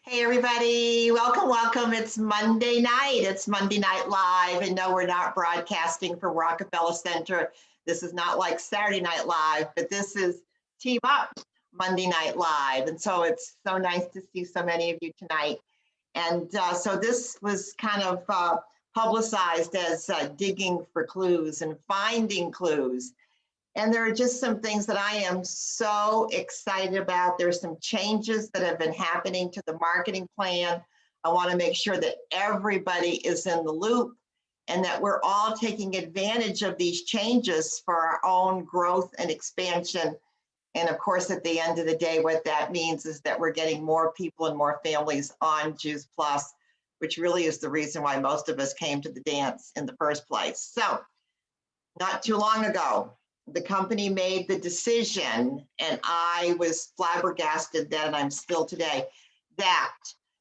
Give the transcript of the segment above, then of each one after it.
Hey everybody, welcome. It's Monday night. It's Monday Night Live. And no, we're not broadcasting from Rockefeller Center. This is not like Saturday Night Live, but this is Team Up Monday Night Live. And so it's so nice to see so many of you tonight. And so this was kind of publicized as digging for clues and finding clues. And there are just some things that I am so excited about. There's some changes that have been happening to the marketing plan. I want to make sure that everybody is in the loop and that we're all taking advantage of these changes for our own growth and expansion. And of course, at the end of the day, what that means is that we're getting more people and more families on Juice Plus, which really is the reason why most of us came to the dance in the first place. So not too long ago, the company made the decision, and I was flabbergasted then, and I'm still today, that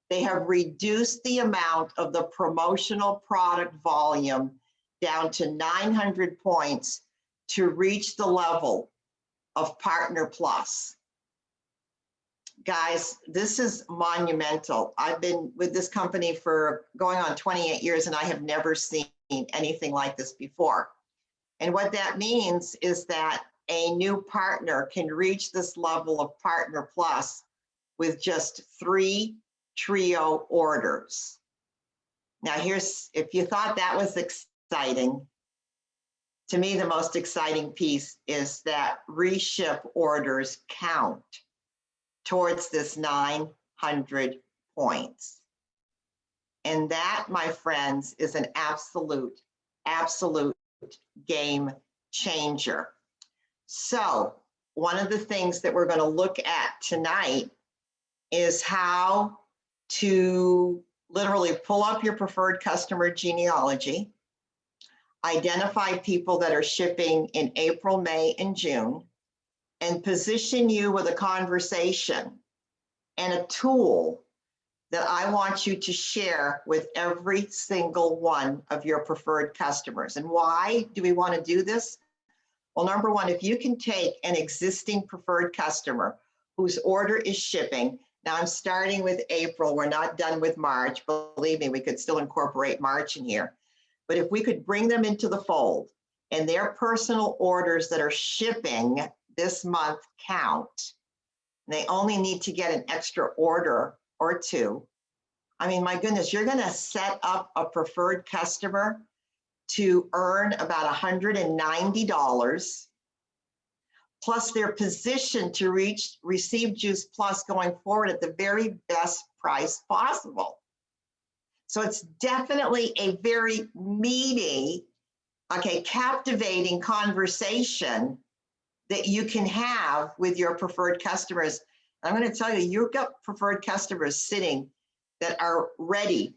they have reduced the amount of the promotional product volume down to 900 points to reach the level of Partner Plus. Guys, this is monumental. I've been with this company for going on 28 years, and I have never seen anything like this before. And what that means is that a new partner can reach this level of Partner Plus with just 3 trio orders. Now here's, if you thought that was exciting, to me the most exciting piece is that reship orders count towards this 900 points. And that, my friends, is an absolute game changer. So one of the things that we're going to look at tonight is how to literally pull up your preferred customer genealogy, identify people that are shipping in April, May, and June, and position you with a conversation and a tool that I want you to share with every single one of your preferred customers. And why do we want to do this? Well, number one, if you can take an existing preferred customer whose order is shipping, now I'm starting with April, we're not done with March, believe me, we could still incorporate March in here. But if we could bring them into the fold and their personal orders that are shipping this month count, they only need to get an extra order or 2. I mean, my goodness, you're going to set up a preferred customer to earn about $190, plus their position to receive Juice Plus going forward at the very best price possible. So it's definitely a very meaty, captivating conversation that you can have with your preferred customers. I'm going to tell you, you've got preferred customers sitting that are ready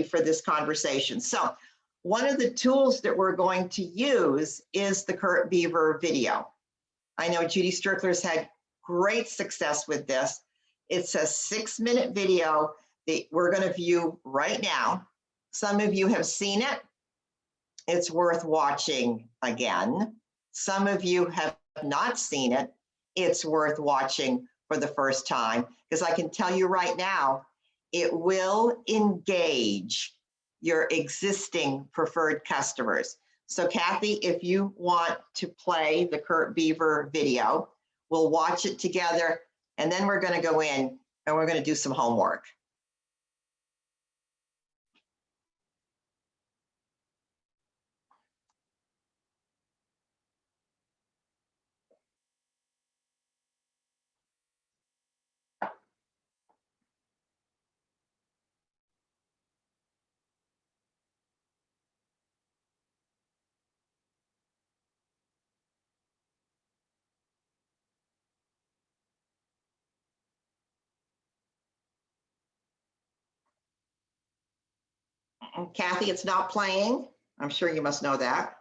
for this conversation. So one of the tools that we're going to use is the Kurt Beaver video. I know Judy Strickler's had great success with this. It's a 6-minute video that we're going to view right now. Some of you have seen it. It's worth watching again. Some of you have not seen it. It's worth watching for the first time, because I can tell you right now, it will engage your existing preferred customers. So Kathy, if you want to play the Kurt Beaver video, we'll watch it together, and then we're going to go in and we're going to do some homework. Kathy, it's not playing. I'm sure you must know that.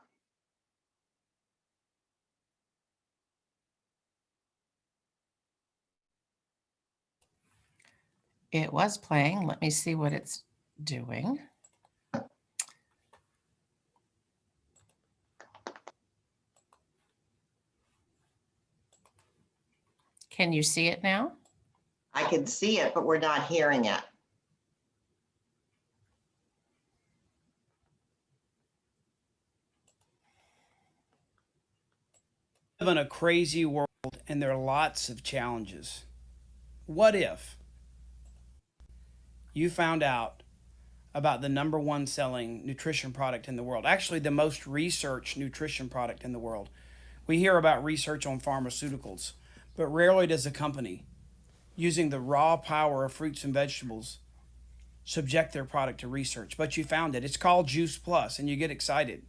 It was playing. Let me see what it's doing. Can you see it now? I can see it, but we're not hearing it. in a crazy world and there are lots of challenges. What if you found out about the number one selling nutrition product in the world, actually the most researched nutrition product in the world? We hear about research on pharmaceuticals, but rarely does a company using the raw power of fruits and vegetables subject their product to research. But you found it. It's called Juice Plus, and you get excited.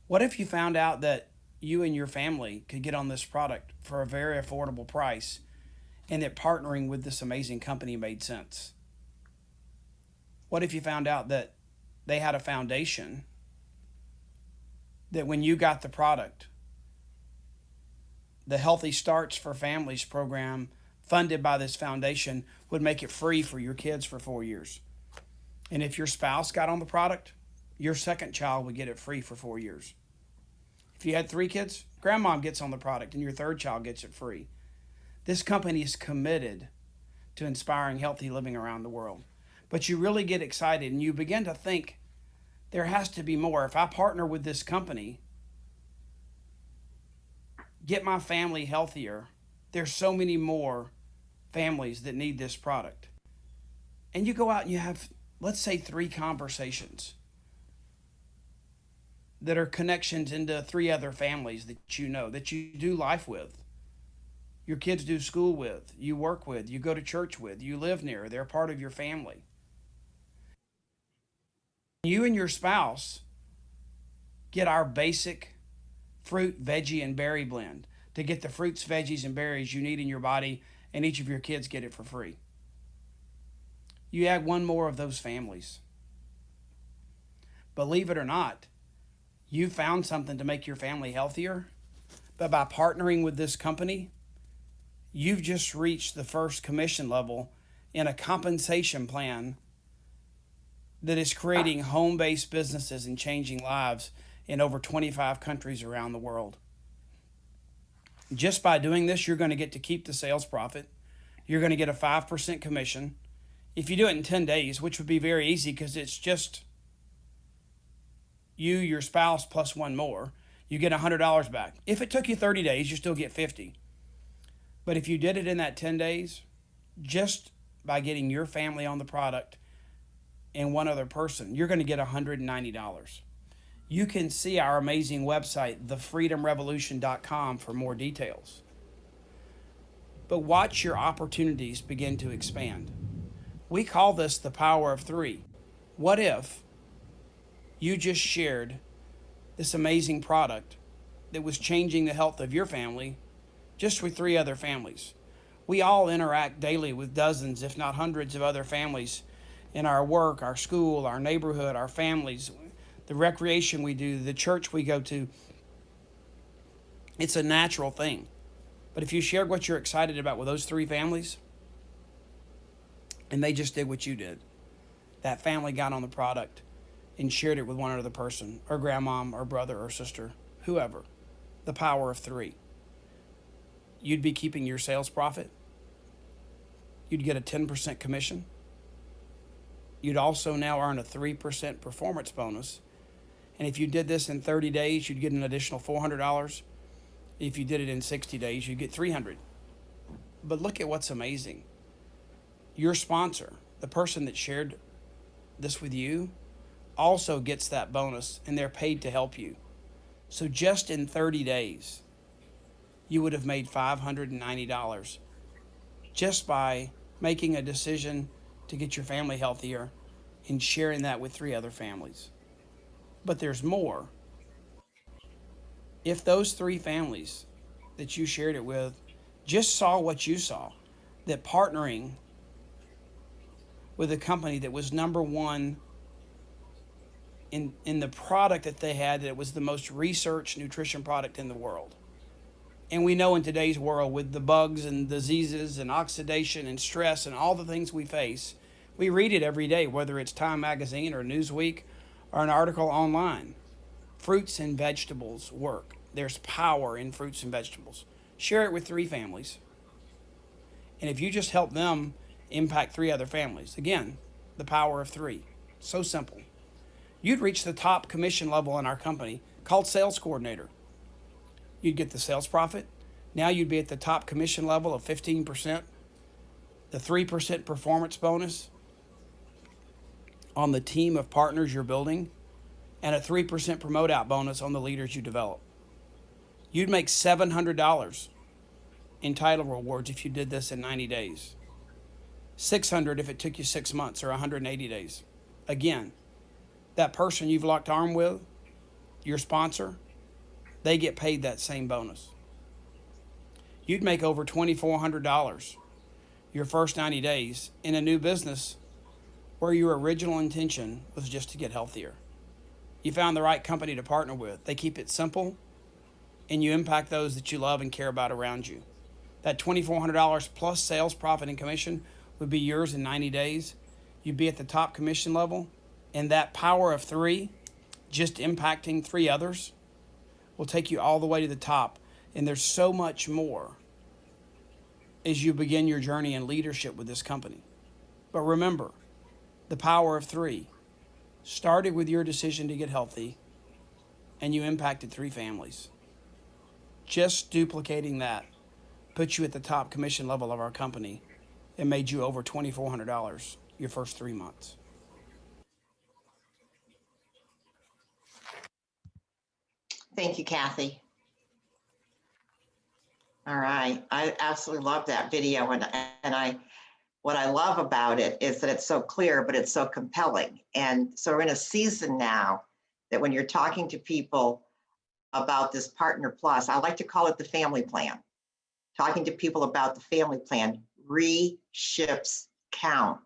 What if you found out that you and your family could get on this product for a very affordable price and that partnering with this amazing company made sense? What if you found out that they had a foundation that when you got the product, the Healthy Starts for Families program funded by this foundation would make it free for your kids for 4 years? And if your spouse got on the product, your second child would get it free for 4 years. If you had 3 kids, grandmom gets on the product and your third child gets it free. This company is committed to inspiring healthy living around the world. But you really get excited and you begin to think there has to be more. If I partner with this company, get my family healthier, there's so many more families that need this product. And you go out and you have, let's say, 3 conversations that are connections into 3 other families that you know, that you do life with. Your kids do school with, you work with, you go to church with, you live near, they're part of your family. You and your spouse get our basic fruit, veggie, and berry blend to get the fruits, veggies, and berries you need in your body, and each of your kids get it for free. You add one more of those families. Believe it or not, you found something to make your family healthier, but by partnering with this company, you've just reached the first commission level in a compensation plan that is creating home-based businesses and changing lives in over 25 countries around the world. Just by doing this, you're going to get to keep the sales profit. You're going to get a 5% commission. If you do it in 10 days, which would be very easy because it's just you, your spouse, plus one more, you get $100 back. If it took you 30 days, you still get 50. But if you did it in that 10 days, just by getting your family on the product and one other person, you're going to get $190. You can see our amazing website, thefreedomrevolution.com, for more details. But watch your opportunities begin to expand. We call this the power of 3. What if you just shared this amazing product that was changing the health of your family just with 3 other families? We all interact daily with dozens, if not hundreds, of other families in our work, our school, our neighborhood, our families, the recreation we do, the church we go to. It's a natural thing. But if you shared what you're excited about with those 3 families, and they just did what you did, that family got on the product and shared it with one other person, or grandmom, or brother, or sister, whoever, the power of 3. You'd be keeping your sales profit. You'd get a 10% commission. You'd also now earn a 3% performance bonus. And if you did this in 30 days, you'd get an additional $400. If you did it in 60 days, you'd get $300. But look at what's amazing. Your sponsor, the person that shared this with you, also gets that bonus, and they're paid to help you. So just in 30 days, you would have made $590 just by making a decision to get your family healthier and sharing that with 3 other families. But there's more. If those 3 families that you shared it with just saw what you saw, that partnering with a company that was number one in the product that they had, that it was the most researched nutrition product in the world. And we know in today's world, with the bugs and diseases and oxidation and stress and all the things we face, we read it every day, whether it's Time Magazine or Newsweek or an article online. Fruits and vegetables work. There's power in fruits and vegetables. Share it with 3 families. And if you just help them impact 3 other families, again, the power of 3. So simple. You'd reach the top commission level in our company called sales coordinator. you'd get the sales profit. Now you'd be at the top commission level of 15%, the 3% performance bonus on the team of partners you're building, and a 3% promote out bonus on the leaders you develop. You'd make $700 in title rewards if you did this in 90 days. $600 if it took you 6 months or 180 days. Again, that person you've locked arm with, your sponsor, they get paid that same bonus. You'd make over $2,400 your first 90 days in a new business where your original intention was just to get healthier. You found the right company to partner with. They keep it simple, and you impact those that you love and care about around you. That $2,400 plus sales profit and commission would be yours in 90 days. You'd be at the top commission level, and that power of 3, just impacting 3 others, will take you all the way to the top. And there's so much more as you begin your journey in leadership with this company. But remember, the power of 3 started with your decision to get healthy, and you impacted 3 families. Just duplicating that put you at the top commission level of our company and made you over $2,400 your first 3 months. Thank you, Kathy. All right, I absolutely love that video, and what I love about it is that it's so clear, but it's so compelling. And so we're in a season now that when you're talking to people about this Partner Plus, I like to call it the family plan. Talking to people about the family plan reships count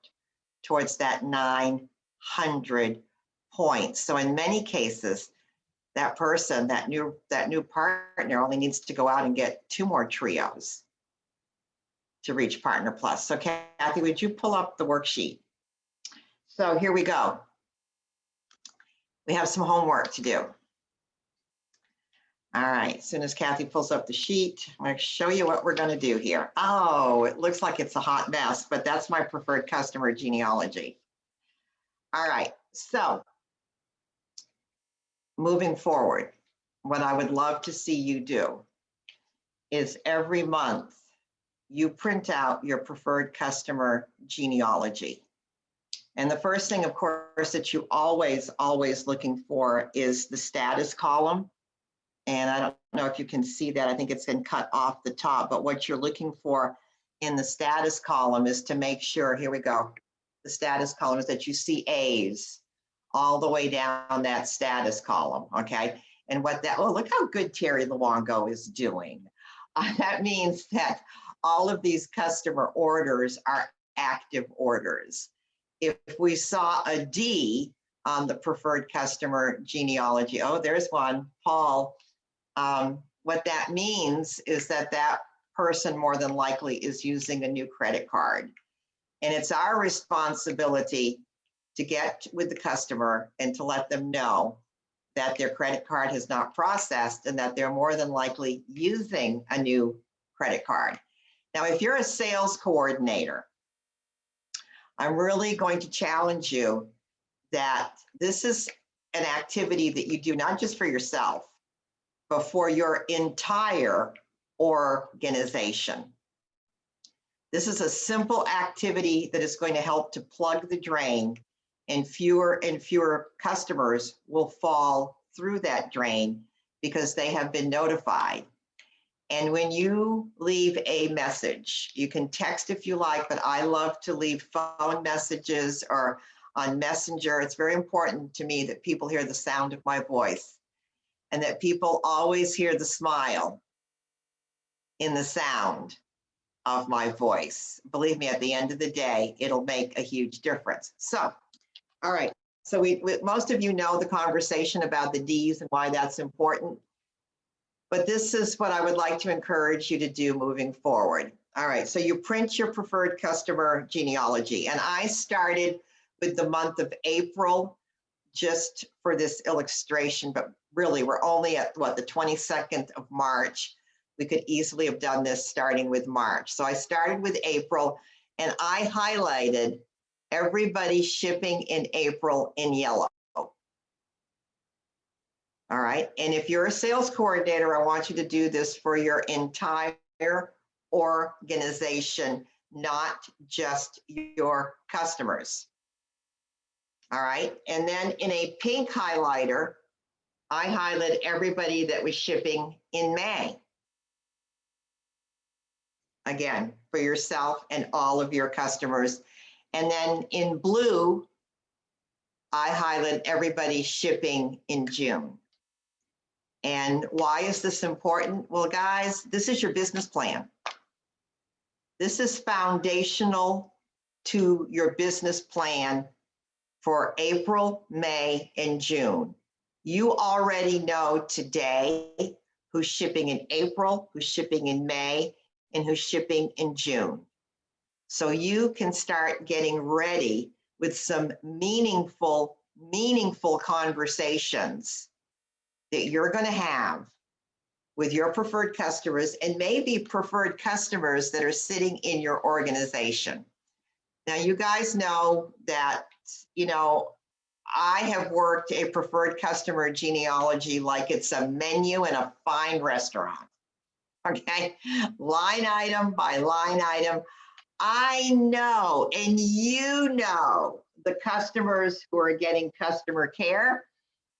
towards that 900 points. So in many cases, that person, that new partner only needs to go out and get 2 more trios to reach Partner Plus. So Kathy, would you pull up the worksheet? So here we go. We have some homework to do. All right, as soon as Kathy pulls up the sheet, I'm going to show you what we're going to do here. Oh, it looks like it's a hot mess, but that's my preferred customer genealogy. All right, so moving forward, what I would love to see you do is every month you print out your preferred customer genealogy. And the first thing, of course, that you always looking for is the status column. And I don't know if you can see that. I think it's been cut off the top, but what you're looking for in the status column is to make sure, here we go. The status column is that you see A's all the way down that status column, okay? And what that, oh, look how good Terry Luongo is doing. That means that all of these customer orders are active orders. If we saw a D on the preferred customer genealogy, oh, there's one, Paul. What that means is that that person more than likely is using a new credit card. And it's our responsibility to get with the customer and to let them know that their credit card has not processed and that they're more than likely using a new credit card. Now, if you're a sales coordinator, I'm really going to challenge you that this is an activity that you do not just for yourself, but for your entire organization. This is a simple activity that is going to help to plug the drain, and fewer customers will fall through that drain because they have been notified. And when you leave a message, you can text if you like, but I love to leave phone messages or on Messenger. It's very important to me that people hear the sound of my voice and that people always hear the smile in the sound of my voice. Believe me, at the end of the day, it'll make a huge difference. So, all right. So most of you know the conversation about the D's and why that's important. But this is what I would like to encourage you to do moving forward. All right, so you print your preferred customer genealogy. And I started with the month of April just for this illustration, but really we're only at what, the 22nd of March. We could easily have done this starting with March. So I started with April and I highlighted everybody shipping in April in yellow. All right. And if you're a sales coordinator, I want you to do this for your entire organization, not just your customers. All right. And then in a pink highlighter, I highlighted everybody that was shipping in May. Again, for yourself and all of your customers. And then in blue, I highlighted everybody shipping in June. And why is this important? Well, guys, this is your business plan. This is foundational to your business plan for April, May, and June. You already know today who's shipping in April, who's shipping in May, and who's shipping in June. So you can start getting ready with some meaningful conversations that you're going to have with your preferred customers, and maybe preferred customers that are sitting in your organization. Now, you guys know that, I have worked a preferred customer genealogy like it's a menu in a fine restaurant. Okay, line item by line item. I know, and you know, the customers who are getting customer care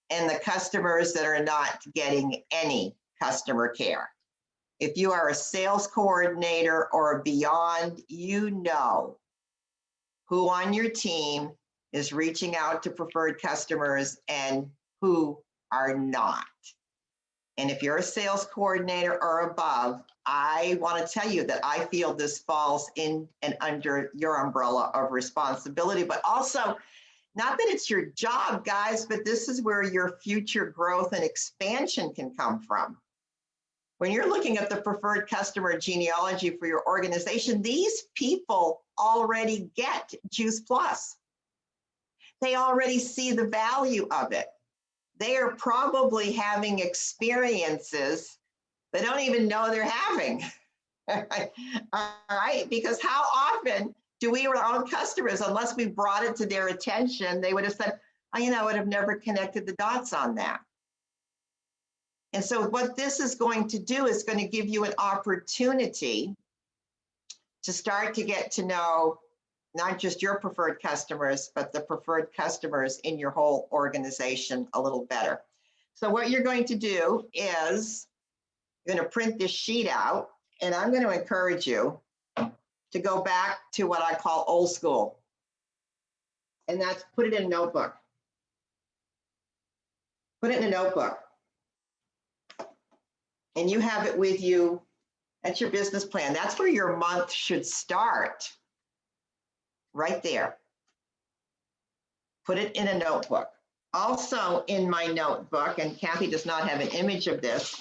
and the customers that are not getting any customer care. If you are a sales coordinator or beyond, you know who on your team is reaching out to preferred customers and who are not. And if you're a sales coordinator or above, I want to tell you that I feel this falls in and under your umbrella of responsibility, but also not that it's your job, guys, but this is where your future growth and expansion can come from. When you're looking at the preferred customer genealogy for your organization, these people already get Juice Plus. They already see the value of it. They are probably having experiences they don't even know they're having. All right, because how often do we, our own customers, unless we brought it to their attention, they would have said, oh, I would have never connected the dots on that. And so what this is going to do is going to give you an opportunity to start to get to know not just your preferred customers, but the preferred customers in your whole organization a little better. So what you're going to do is you're going to print this sheet out, and I'm going to encourage you to go back to what I call old school. And that's put it in a notebook. Put it in a notebook. And you have it with you. That's your business plan. That's where your month should start. Right there. Put it in a notebook. Also in my notebook, and Kathy does not have an image of this,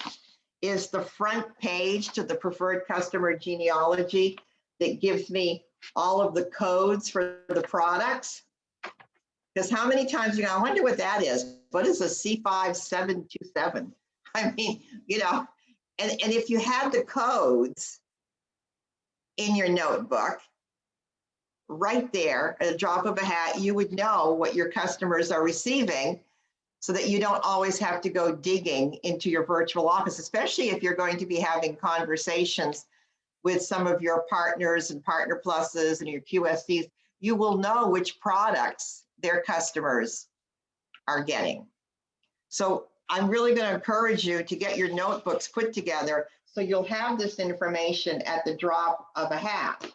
is the front page to the preferred customer genealogy that gives me all of the codes for the products. Because how many times I wonder what that is? What is a C5727? I mean, and if you had the codes in your notebook, right there at a drop of a hat, you would know what your customers are receiving so that you don't always have to go digging into your virtual office, especially if you're going to be having conversations with some of your partners and partner pluses and your QSCs. You will know which products their customers are getting. So I'm really going to encourage you to get your notebooks put together so you'll have this information at the drop of a hat.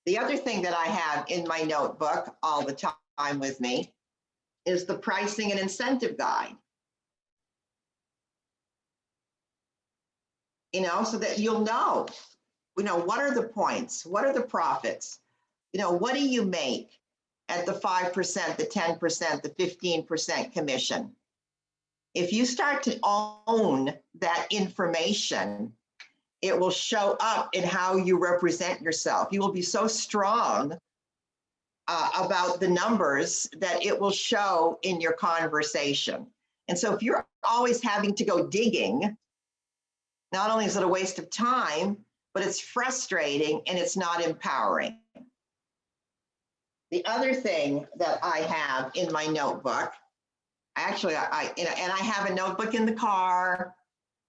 The other thing that I have in my notebook all the time with me is the pricing and incentive guide. So that you'll know, what are the points? What are the profits? What do you make at the 5%, the 10%, the 15% commission? If you start to own that information, it will show up in how you represent yourself. You will be so strong about the numbers that it will show in your conversation. And so if you're always having to go digging, not only is it a waste of time, but it's frustrating and it's not empowering. The other thing that I have in my notebook Actually, you know, and I have a notebook in the car,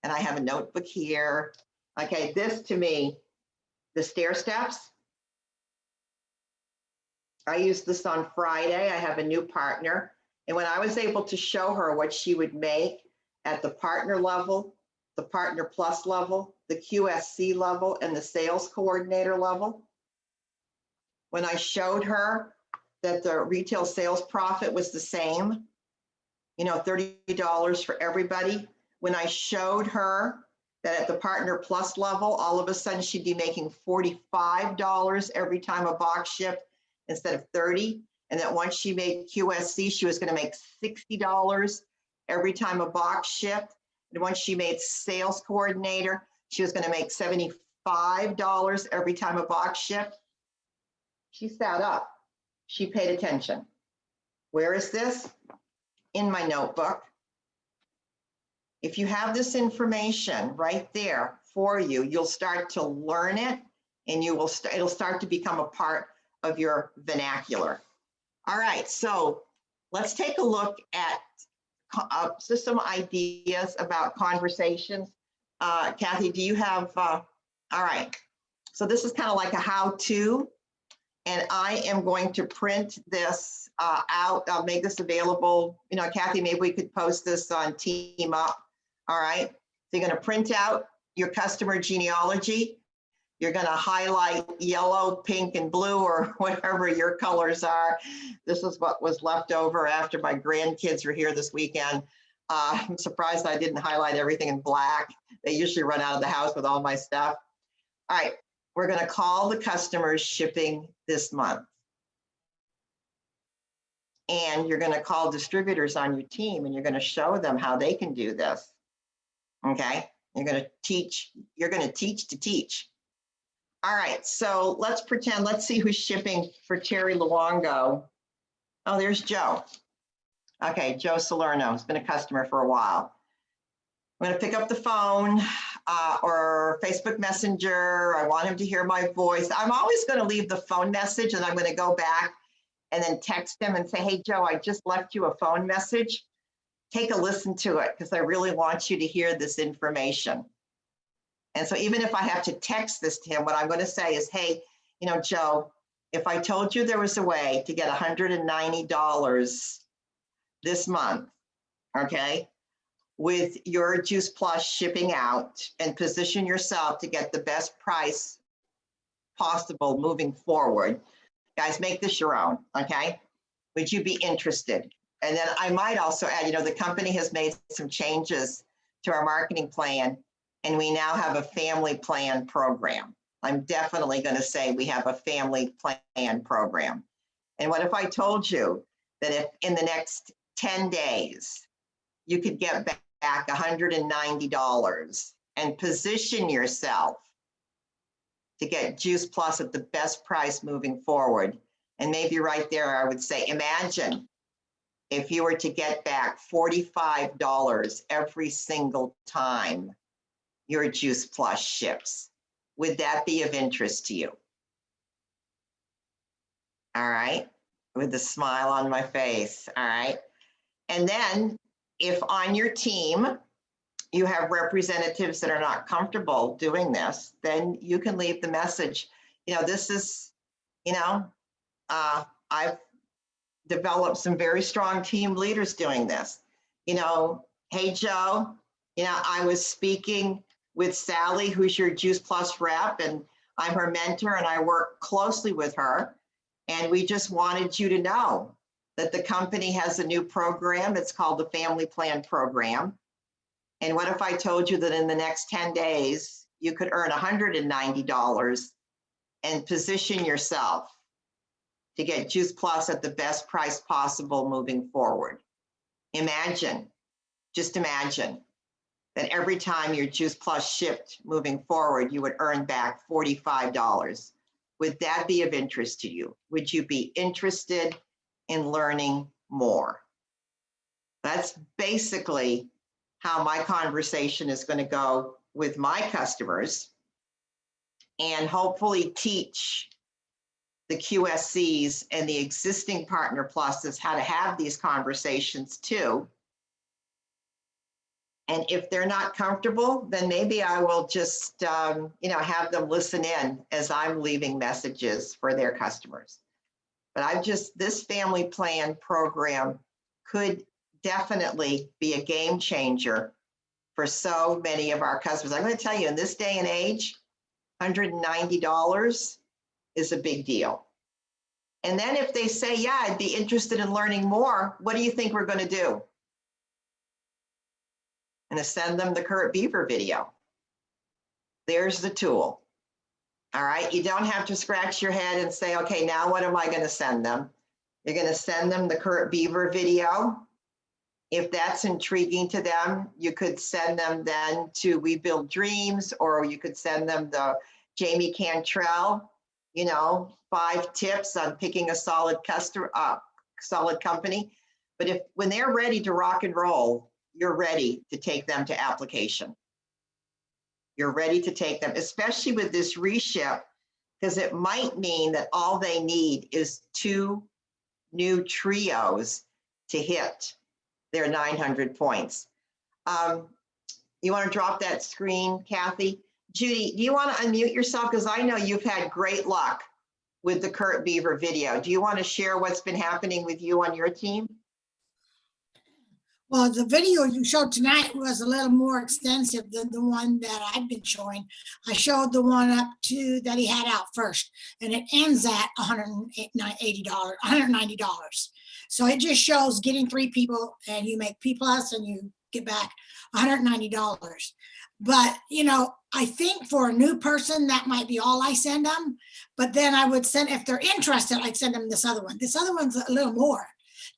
and I have a notebook here. Okay, this to me, the stair steps. I used this on Friday. I have a new partner. And when I was able to show her what she would make at the partner level, the partner plus level, the QSC level, and the sales coordinator level, when I showed her that the retail sales profit was the same, you know, $30 for everybody. When I showed her that at the partner plus level, all of a sudden she'd be making $45 every time a box shipped instead of 30. And that once she made QSC, she was going to make $60 every time a box shipped. And once she made sales coordinator, she was going to make $75 every time a box shipped. She sat up. She paid attention. Where is this? In my notebook. If you have this information right there for you, you'll start to learn it, and you will it'll start to become a part of your vernacular. All right, so let's take a look at just some ideas about conversations. Kathy, do you have, all right. So this is kind of like a how-to, and I am going to print this out. I'll make this available. You know, Kathy, maybe we could post this on Team Up. All right, so you're going to print out your customer genealogy. You're going to highlight yellow, pink, and blue, or whatever your colors are. This is what was left over after my grandkids were here this weekend. I'm surprised I didn't highlight everything in black. They usually run out of the house with all my stuff. All right, we're going to call the customers shipping this month. And you're going to call distributors on your team, and you're going to show them how they can do this. Okay, you're going to teach to teach. All right, so let's pretend, let's see who's shipping for Terry Luongo. Oh, there's Joe. Okay, Joe Salerno has been a customer for a while. I'm going to pick up the phone or Facebook Messenger. I want him to hear my voice. I'm always going to leave the phone message, and I'm going to go back and then text him and say, hey, Joe, I just left you a phone message. Take a listen to it because I really want you to hear this information. And so even if I have to text this to him, what I'm going to say is, hey, you know, Joe, if I told you there was a way to get $190 this month, okay, with your Juice Plus shipping out, and position yourself to get the best price possible moving forward, guys, make this your own, okay? Would you be interested? And then I might also add, you know, the company has made some changes to our marketing plan, and we now have a family plan program. I'm definitely going to say we have a family plan program. And what if I told you that if in the next 10 days, you could get back $190 and position yourself to get Juice Plus at the best price moving forward? And maybe right there, I would say, imagine if you were to get back $45 every single time your Juice Plus ships. Would that be of interest to you? All right, with a smile on my face, all right? And then if on your team, you have representatives that are not comfortable doing this, then you can leave the message. You know, this is, you know, I've developed some very strong team leaders doing this. You know, hey, Joe, you know, I was speaking with Sally, who's your Juice Plus rep, and I'm her mentor, and I work closely with her. And we just wanted you to know that the company has a new program. It's called the Family Plan Program. And what if I told you that in the next 10 days, you could earn $190 and position yourself to get Juice Plus at the best price possible moving forward? Imagine, just imagine that every time your Juice Plus shipped moving forward, you would earn back $45. Would that be of interest to you? Would you be interested in learning more? That's basically how my conversation is going to go with my customers, and hopefully teach the QSCs and the existing Partner Pluses how to have these conversations too. And if they're not comfortable, then maybe I will just, have them listen in as I'm leaving messages for their customers. But this family plan program could definitely be a game changer for so many of our customers. I'm going to tell you, in this day and age, $190 is a big deal. And then if they say, yeah, I'd be interested in learning more, what do you think we're going to do? I'm going to send them the Kurt Beaver video. There's the tool. All right. You don't have to scratch your head and say, okay, now what am I going to send them? You're going to send them the Kurt Beaver video. If that's intriguing to them, you could send them then to We Build Dreams, or you could send them the Jamie Cantrell, 5 tips on picking a solid company. But when they're ready to rock and roll, you're ready to take them to application. You're ready to take them, especially with this reship, because it might mean that all they need is 2 new trios to hit their 900 points. You want to drop that screen, Kathy? Judy, do you want to unmute yourself? Because I know you've had great luck with the Kurt Beaver video. Do you want to share what's been happening with you on your team? Well, the video you showed tonight was a little more extensive than the one that I've been showing. I showed the one up to that he had out first, and it ends at $190. So it just shows getting 3 people, and you make P plus, and you get back $190. But I think for a new person, that might be all I send them. But then I would send, if they're interested, I'd send them this other one. This other one's a little more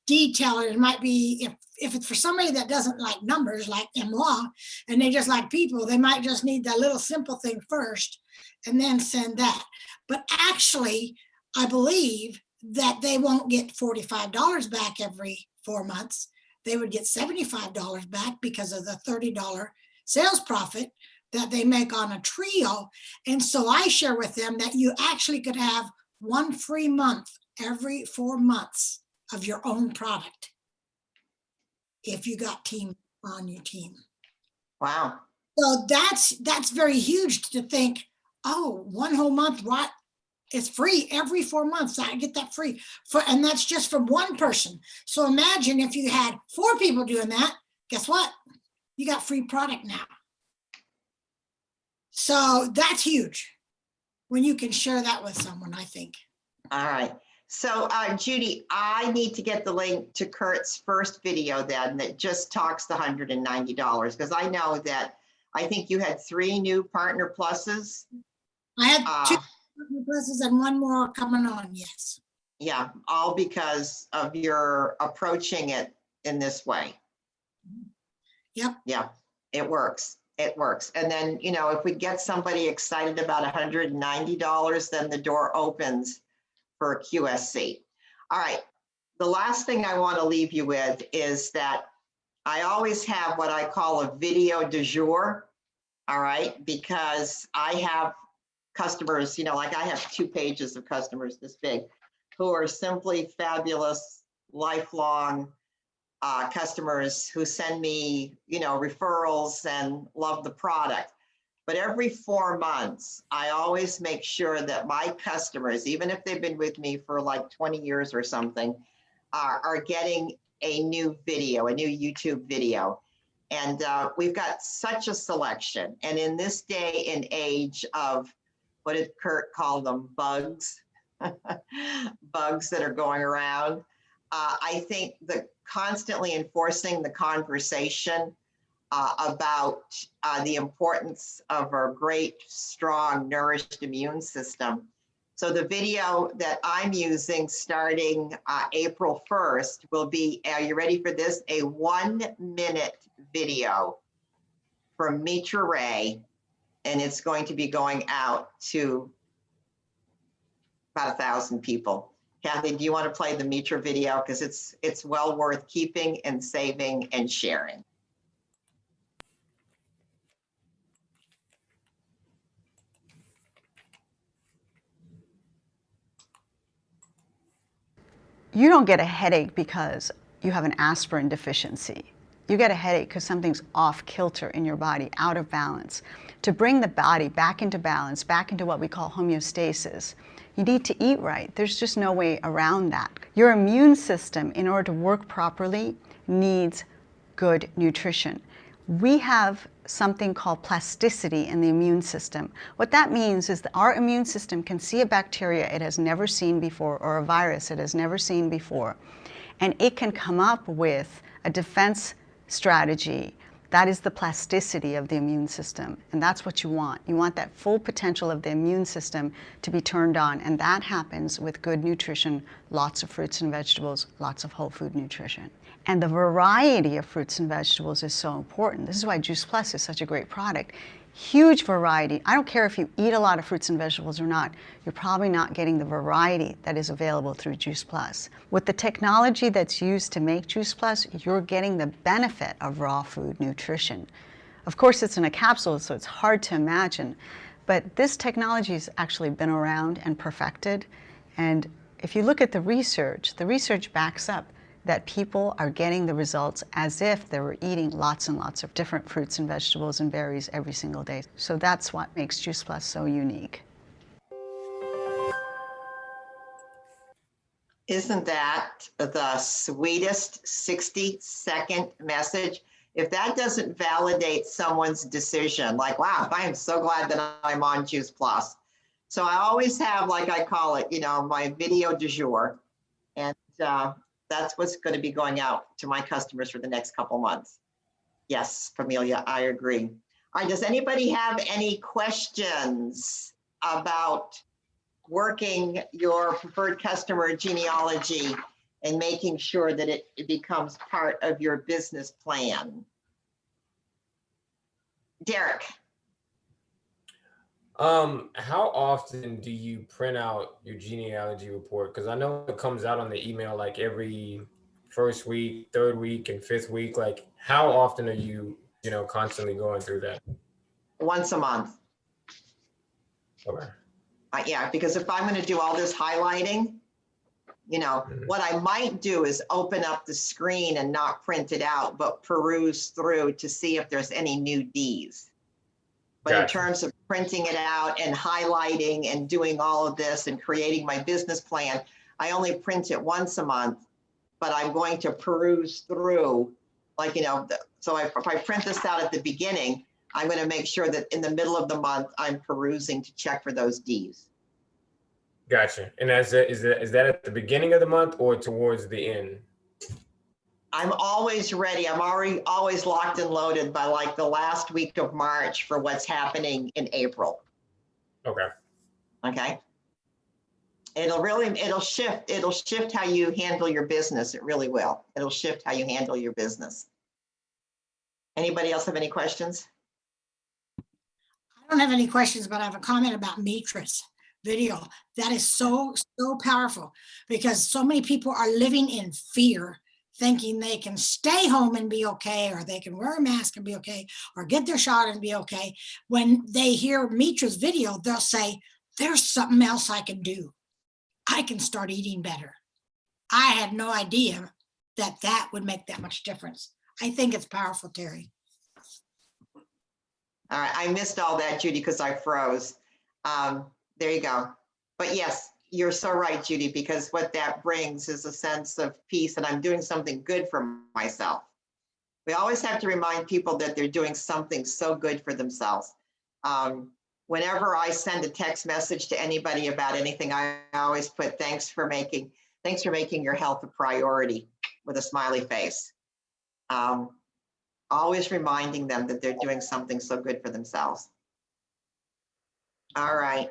detailed. It might be, if it's for somebody that doesn't like numbers like moi, and they just like people, they might just need that little simple thing first and then send that. But actually, I believe that they won't get $45 back every 4 months. They would get $75 back because of the $30 sales profit that they make on a trio. And so I share with them that you actually could have 1 free month every 4 months of your own product if you got team on your team. Wow. So that's very huge to think, oh, 1 whole month, what? It's free every 4 months. I get that free and that's just from 1 person. So imagine if you had 4 people doing that, guess what? You got free product now. So that's huge when you can share that with someone, I think. All right. So Judy, I need to get the link to Kurt's first video then that just talks the $190, because I know that I think you had 3 new Partner Pluses. I had 2 Partner Pluses and 1 more coming on, yes. Yeah, all because of your approaching it in this way. Yep. Yeah, it works. It works. And then, if we get somebody excited about $190, then the door opens for a QSC. All right. The last thing I want to leave you with is that I always have what I call a video du jour. All right. Because I have customers, like I have 2 pages of customers this big who are simply fabulous, lifelong customers who send me, referrals and love the product. But every 4 months, I always make sure that my customers, even if they've been with me for like 20 years or something, are getting a new video, a new YouTube video. And we've got such a selection. And in this day and age of, what did Kurt call them, bugs, bugs that are going around, I think that constantly enforcing the conversation about the importance of a great, strong, nourished immune system. So the video that I'm using starting April 1st will be, are you ready for this? A 1-minute video from Mitra Ray, and it's going to be going out to about 1,000 people. Kathy, do you want to play the Mitra video? Because it's well worth keeping and saving and sharing. You don't get a headache because you have an aspirin deficiency. You get a headache because something's off kilter in your body, out of balance. To bring the body back into balance, back into what we call homeostasis, you need to eat right. There's just no way around that. Your immune system, in order to work properly, needs good nutrition. We have something called plasticity in the immune system. What that means is that our immune system can see a bacteria it has never seen before or a virus it has never seen before, and it can come up with a defense strategy. That is the plasticity of the immune system, and that's what you want. You want that full potential of the immune system to be turned on, and that happens with good nutrition, lots of fruits and vegetables, lots of whole food nutrition. And the variety of fruits and vegetables is so important. This is why Juice Plus is such a great product. Huge variety. I don't care if you eat a lot of fruits and vegetables or not, you're probably not getting the variety that is available through Juice Plus. With the technology that's used to make Juice Plus, you're getting the benefit of raw food nutrition. Of course, it's in a capsule, so it's hard to imagine, but this technology has actually been around and perfected. And if you look at the research backs up that people are getting the results as if they were eating lots and lots of different fruits and vegetables and berries every single day. So that's what makes Juice Plus so unique. Isn't that the sweetest 60-second message? If that doesn't validate someone's decision, like, wow, I am so glad that I'm on Juice Plus. So I always have, like I call it, my video du jour. And that's what's going to be going out to my customers for the next couple months. Yes, Familia, I agree. All right, does anybody have any questions about working your preferred customer genealogy and making sure that it becomes part of your business plan? Derek. How often do you print out your genealogy report? Because I know it comes out on the email like every first week, third week, and fifth week. Like, how often are you, constantly going through that? Once a month. Okay. Yeah, because if I'm going to do all this highlighting, what I might do is open up the screen and not print it out, but peruse through to see if there's any new Ds. But Gotcha. In terms of printing it out and highlighting and doing all of this and creating my business plan, I only print it once a month, but I'm going to peruse through, so if I print this out at the beginning, I'm going to make sure that in the middle of the month, I'm perusing to check for those Ds. Gotcha. And is that at the beginning of the month or towards the end? I'm always ready. I'm always locked and loaded by like the last week of March for what's happening in April. Okay. Okay. It'll shift how you handle your business. It really will. It'll shift how you handle your business. Anybody else have any questions? I don't have any questions, but I have a comment about Mitra's video. That is so powerful because so many people are living in fear, thinking they can stay home and be okay, or they can wear a mask and be okay, or get their shot and be okay. When they hear Mitra's video, they'll say, there's something else I can do. I can start eating better. I had no idea that would make that much difference. I think it's powerful, Terry. All right, I missed all that, Judy, because I froze. There you go. But yes, you're so right, Judy, because what that brings is a sense of peace, and I'm doing something good for myself. We always have to remind people that they're doing something so good for themselves. Whenever I send a text message to anybody about anything, I always put thanks for making your health a priority with a smiley face. Always reminding them that they're doing something so good for themselves. All right,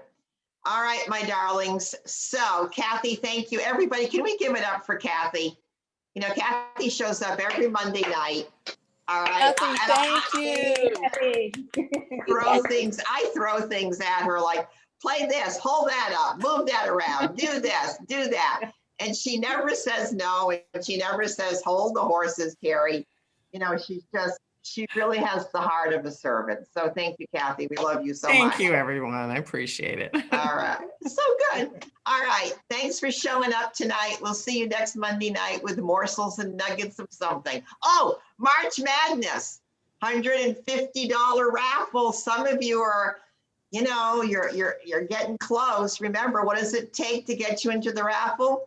my darlings. So Kathy, thank you. Everybody, can we give it up for Kathy? Kathy shows up every Monday night. All right. Kathy, thank you. I throw things at her like, play this, hold that up, move that around, do this, do that. And she never says no, and she never says, hold the horses, Terry. She really has the heart of a servant. So thank you, Kathy. We love you so much. Thank you, everyone. I appreciate it. All right. So good. All right. Thanks for showing up tonight. We'll see you next Monday night with morsels and nuggets of something. Oh, March Madness, $150 raffle. Some of you are, you know, you're getting close. Remember, what does it take to get you into the raffle?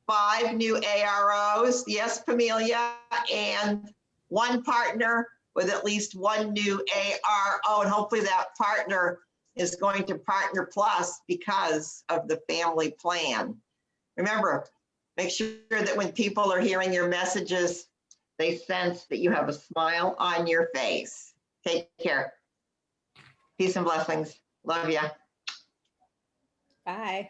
5 new AROs. Yes, Pamelia, and 1 partner with at least 1 new ARO. And hopefully that partner is going to Partner Plus because of the family plan. Remember, make sure that when people are hearing your messages, they sense that you have a smile on your face. Take care. Peace and blessings. Love ya. Bye.